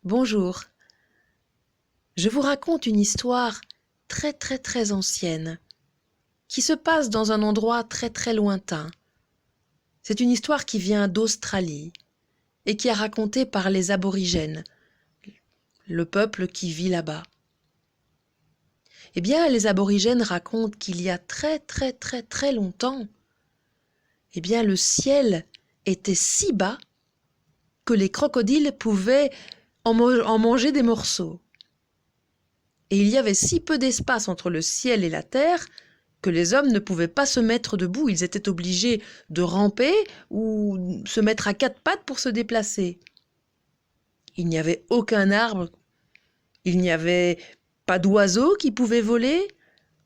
Bonjour, je vous raconte une histoire très ancienne qui se passe dans un endroit très lointain. C'est une histoire qui vient d'Australie et qui est racontée par les aborigènes, le peuple qui vit là-bas. Eh bien, les aborigènes racontent qu'il y a très longtemps, eh bien, le ciel était si bas que les crocodiles pouvaient en manger des morceaux. Et il y avait si peu d'espace entre le ciel et la terre que les hommes ne pouvaient pas se mettre debout. Ils étaient obligés de ramper ou se mettre à quatre pattes pour se déplacer. Il n'y avait aucun arbre, il n'y avait pas d'oiseaux qui pouvaient voler,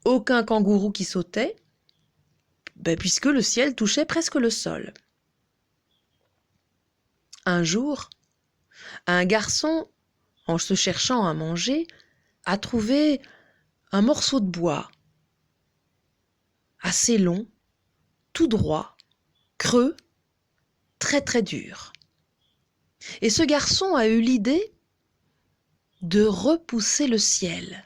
aucun kangourou qui sautait, puisque le ciel touchait presque le sol. Un jour, un garçon, en se cherchant à manger, a trouvé un morceau de bois assez long, tout droit, creux, très dur. Et ce garçon a eu l'idée de repousser le ciel.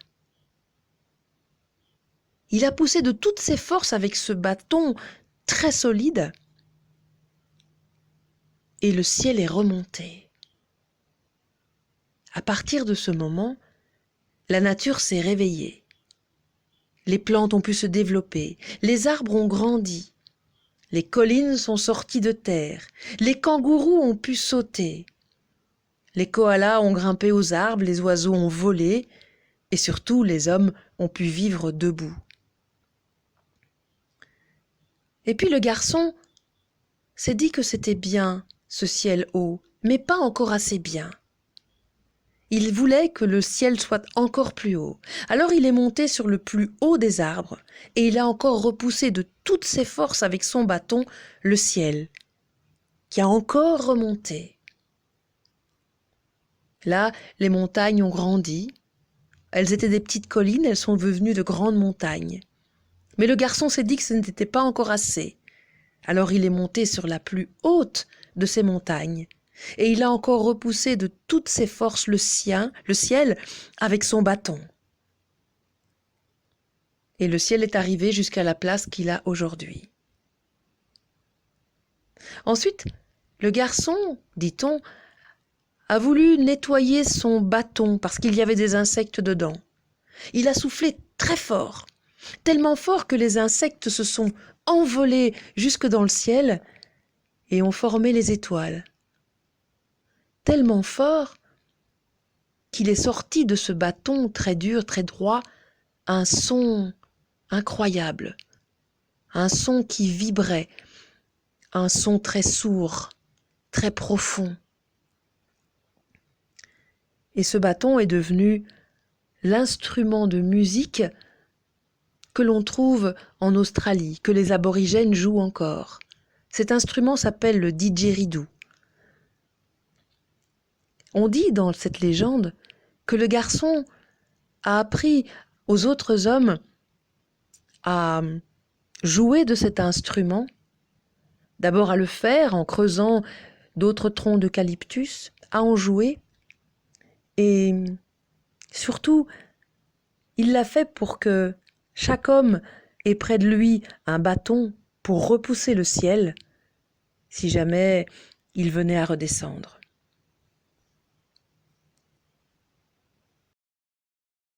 Il a poussé de toutes ses forces avec ce bâton très solide et le ciel est remonté. À partir de ce moment, la nature s'est réveillée. Les plantes ont pu se développer, les arbres ont grandi, les collines sont sorties de terre, les kangourous ont pu sauter, les koalas ont grimpé aux arbres, les oiseaux ont volé et surtout les hommes ont pu vivre debout. Et puis le garçon s'est dit que c'était bien ce ciel haut, mais pas encore assez bien. Il voulait que le ciel soit encore plus haut. Alors il est monté sur le plus haut des arbres et il a encore repoussé de toutes ses forces avec son bâton le ciel, qui a encore remonté. Là, les montagnes ont grandi. Elles étaient des petites collines, elles sont devenues de grandes montagnes. Mais le garçon s'est dit que ce n'était pas encore assez. Alors il est monté sur la plus haute de ces montagnes. Et il a encore repoussé de toutes ses forces le ciel, avec son bâton. Et le ciel est arrivé jusqu'à la place qu'il a aujourd'hui. Ensuite, le garçon, dit-on, a voulu nettoyer son bâton parce qu'il y avait des insectes dedans. Il a soufflé très fort, tellement fort que les insectes se sont envolés jusque dans le ciel et ont formé les étoiles. Tellement fort qu'il est sorti de ce bâton très dur, très droit, un son incroyable, un son qui vibrait, un son très sourd, très profond. Et ce bâton est devenu l'instrument de musique que l'on trouve en Australie, que les aborigènes jouent encore. Cet instrument s'appelle le didgeridoo. On dit dans cette légende que le garçon a appris aux autres hommes à jouer de cet instrument, d'abord à le faire en creusant d'autres troncs d'eucalyptus, à en jouer, et surtout, il l'a fait pour que chaque homme ait près de lui un bâton pour repousser le ciel, si jamais il venait à redescendre.